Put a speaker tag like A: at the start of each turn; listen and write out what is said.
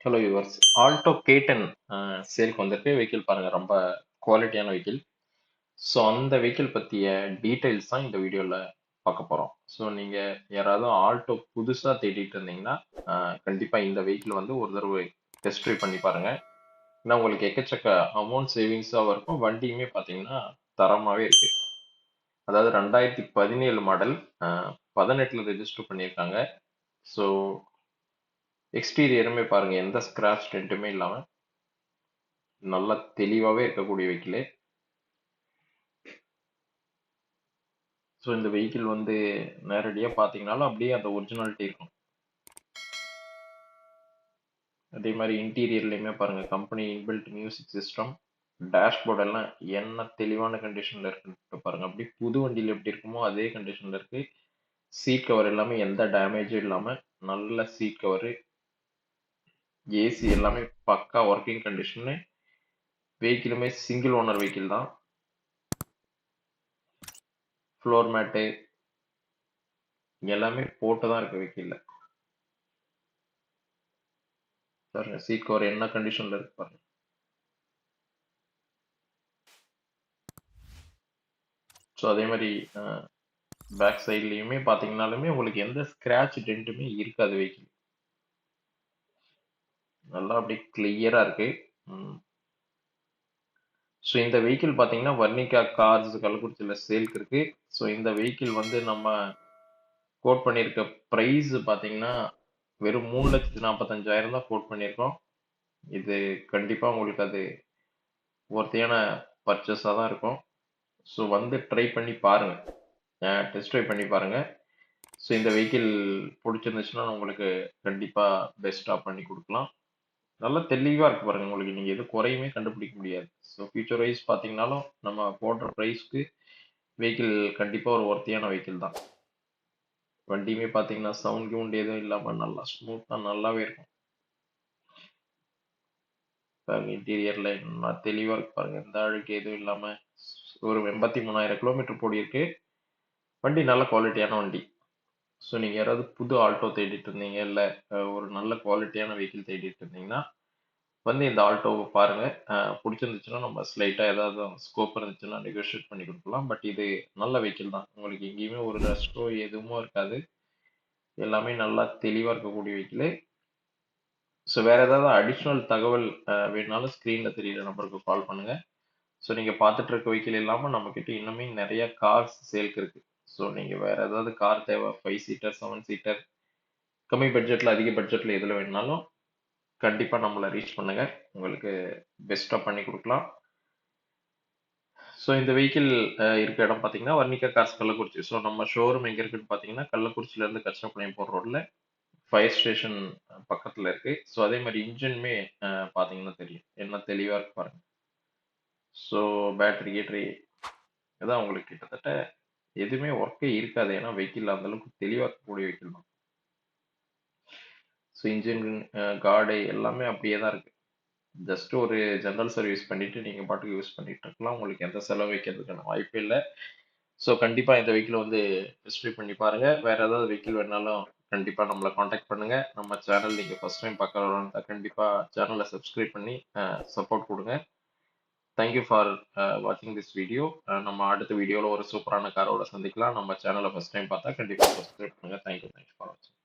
A: Hello yours. Alto K10 சேல்க்கு வந்திருக்கு. Vehicle பாருங்க, ரொம்ப குவாலிட்டியான வெஹிக்கிள். ஸோ அந்த வெஹிக்கிள் பற்றிய டீட்டெயில்ஸ் தான் இந்த வீடியோவில் பார்க்க போகிறோம். ஸோ நீங்கள் யாராவது ஆல்டோ புதுசாக தேடிட்டு இருந்தீங்கன்னா கண்டிப்பாக இந்த வெஹிக்கிள் வந்து ஒரு தடவை டெஸ்ட் ட்ரைவ் பண்ணி பாருங்கள். ஏன்னா உங்களுக்கு எக்கச்சக்க அமௌண்ட் சேவிங்ஸாகவும் இருக்கும். வண்டியுமே பார்த்தீங்கன்னா தரமாகவே இருக்குது. அதாவது 2017 மாடல், 18 ரெஜிஸ்டர் பண்ணியிருக்காங்க. ஸோ எக்ஸ்டீரியருமே பாருங்க, எந்த ஸ்கிராச் டென்ட்டுமே இல்லாம நல்லா தெளிவாகவே இருக்கக்கூடிய வெஹிக்கிள். ஸோ இந்த வெஹிக்கிள் வந்து நேரடியாக பார்த்தீங்கனாலும் அப்படியே அந்த ஒரிஜினாலிட்டி இருக்கும். அதே மாதிரி இன்டீரியர்லையுமே பாருங்க, company inbuilt music system, dashboard எல்லாம் என்ன தெளிவான கண்டிஷன்ல இருக்குன்னு பாருங்க. அப்படி புது வண்டியில் எப்படி இருக்குமோ அதே கண்டிஷன்ல இருக்கு. சீட் கவர் எல்லாமே எந்த டேமேஜும் இல்லாம நல்ல சீட் கவரு, ஏசி எல்லாமே பக்கா ஒர்க்கிங் கண்டிஷனு. வெஹிக்கிளுமே சிங்கிள் ஓனர் வெஹிக்கிள் தான். ஃப்ளோர் மேட்டு எல்லாமே போட்டு தான் இருக்கு வெஹிக்கிள்ல. பாருங்க சீட் கவர் என்ன கண்டிஷன்ல இருக்கு பாருங்க. ஸோ அதே மாதிரி பேக் சைட்லையுமே பார்த்தீங்கன்னாலுமே உங்களுக்கு எந்த ஸ்கிராட்ச் டென்ட்டுமே இருக்காது. வெஹிக்கிள் நல்லா அப்படியே கிளியராக இருக்கு. ஸோ இந்த வெஹிக்கிள் பார்த்தீங்கன்னா வர்ணிகா கார்ஸ் கள்ளக்குறிச்சியில் சேல்க்கு இருக்கு. ஸோ இந்த வெஹிக்கிள் வந்து நம்ம கோட் பண்ணியிருக்க ப்ரைஸ் பார்த்தீங்கன்னா வெறும் 3,45,000 தான் கோட் பண்ணியிருக்கோம். இது கண்டிப்பாக உங்களுக்கு அது ஒர்த்தியான பர்ச்சேஸாக தான் இருக்கும். ஸோ வந்து ட்ரை பண்ணி பாருங்க, டெஸ்ட் ட்ரைவ் பண்ணி பாருங்க. ஸோ இந்த வெஹிக்கிள் பிடிச்சிருந்துச்சுன்னா உங்களுக்கு கண்டிப்பாக பெஸ்ட்டாக பண்ணி கொடுக்கலாம். நல்லா தெளிவாக இருக்கு பாருங்க. உங்களுக்கு நீங்கள் எது குறையுமே கண்டுபிடிக்க முடியாது. ஸோ ஃபியூச்சர் வைஸ் பார்த்தீங்கன்னாலும் நம்ம போடுற ப்ரைஸ்க்கு வெஹிக்கிள் கண்டிப்பாக ஒரு ஒர்த்தியான வெஹிக்கிள் தான். வண்டியுமே பார்த்தீங்கன்னா சவுண்ட் கவுண்ட் எதுவும் இல்லாமல் நல்லா ஸ்மூத்தாக நல்லாவே இருக்கும். பாருங்க இன்டீரியரில் நல்லா தெளிவாக இருக்கு பாருங்க, எந்த அழுக்கு எதுவும் இல்லாமல். ஒரு 83,000 கிலோமீட்டர் போடி இருக்கு. வண்டி நல்ல குவாலிட்டியான வண்டி. ஸோ நீங்கள் யாராவது புது ஆல்டோ தேடிட்டு இருந்தீங்க, இல்லை ஒரு நல்ல குவாலிட்டியான வெஹிக்கிள் தேடிட்டு இருந்தீங்கன்னா வந்து இந்த ஆல்டோவை பாருங்கள். பிடிச்சிருந்துச்சுன்னா நம்ம ஸ்லைட்டாக ஏதாவது ஸ்கோப் இருந்துச்சுன்னா நெகோஷியேட் பண்ணி கொடுக்கலாம். பட் இது நல்ல வெஹிக்கிள் தான். உங்களுக்கு எங்கேயுமே ஒரு ரெஸ்ட்ரோ எதுவும் இருக்காது. எல்லாமே நல்லா தெளிவாக இருக்கக்கூடிய வெஹிக்கிள். ஸோ வேறு ஏதாவது அடிஷ்னல் தகவல் வேணுனாலும் ஸ்க்ரீனில் தெரியுற நம்பருக்கு கால் பண்ணுங்கள். ஸோ நீங்கள் பார்த்துட்டு இருக்க வெஹிக்கிள் இல்லாமல் நம்மக்கிட்ட இன்னுமே நிறைய கார்ஸ் சேல்க்கு இருக்குது. ஸோ நீங்கள் வேறு ஏதாவது கார் தேவை, 5 சீட்டர் 7 சீட்டர், கம்மி பட்ஜெட்டில் அதிக பட்ஜெட்டில் எதில் வேணுனாலும் கண்டிப்பாக நம்மளை ரீச் பண்ணுங்கள். உங்களுக்கு பெஸ்ட்டாக பண்ணி கொடுக்கலாம். ஸோ இந்த வெஹிக்கிள் இருக்க இடம் பார்த்தீங்கன்னா வர்ணிகா கார்ஸ் கள்ளக்குறிச்சி. ஸோ நம்ம ஷோரூம் எங்கே இருக்குன்னு பார்த்தீங்கன்னா கள்ளக்குறிச்சியிலேருந்து கச்சிராப்பாளையம் போகிற ரோட்டில் ஃபயர் ஸ்டேஷன் பக்கத்தில் இருக்குது. ஸோ அதே மாதிரி இன்ஜினுமே பார்த்தீங்கன்னா தெரியும் என்ன தெளிவாக இருக்கு பாருங்க. ஸோ பேட்டரி கீட்டரி இதான் உங்களுக்கு கிட்டத்தட்ட எதுவுமே ஒர்க்கே இருக்காது. ஏன்னா வெஹிக்கிள் அந்தளவுக்கு தெளிவாக இருக்கக்கூடிய வெஹிக்கிள் தான். ஸோ இன்ஜின் கார்டு எல்லாமே அப்படியே தான் இருக்குது. ஜஸ்ட் ஒரு ஜென்ரல் சர்வீஸ் பண்ணிவிட்டு நீங்கள் பாட்டுக்கு யூஸ் பண்ணிட்டு இருக்கலாம். உங்களுக்கு எந்த செலவு வைக்கிறதுக்கான வாய்ப்பே இல்லை. ஸோ கண்டிப்பாக இந்த வெஹிக்கிள் வந்து டெஸ்ட் ட்ரைவ் பண்ணி பாருங்கள். வேறு ஏதாவது வெஹிக்கிள் வேணாலும் கண்டிப்பாக நம்மளை காண்டாக்ட் பண்ணுங்கள். நம்ம சேனல் நீங்கள் ஃபஸ்ட் டைம் பார்க்குறவங்க கண்டிப்பாக சேனலை சப்ஸ்கிரைப் பண்ணி சப்போர்ட் கொடுங்க. தேங்க்யூ ஃபார் வாட்சிங் திஸ் வீடியோ. நம்ம அடுத்த வீடியோவில் ஒரு சூப்பரான காரோட சந்திக்கலாம். நம்ம சேனலை ஃபஸ்ட் டைம் பார்த்தா கண்டிப்பாக சப்ஸ்கிரைப் பண்ணுங்கள். தேங்க்யூ ஃபார் வாட்சிங்.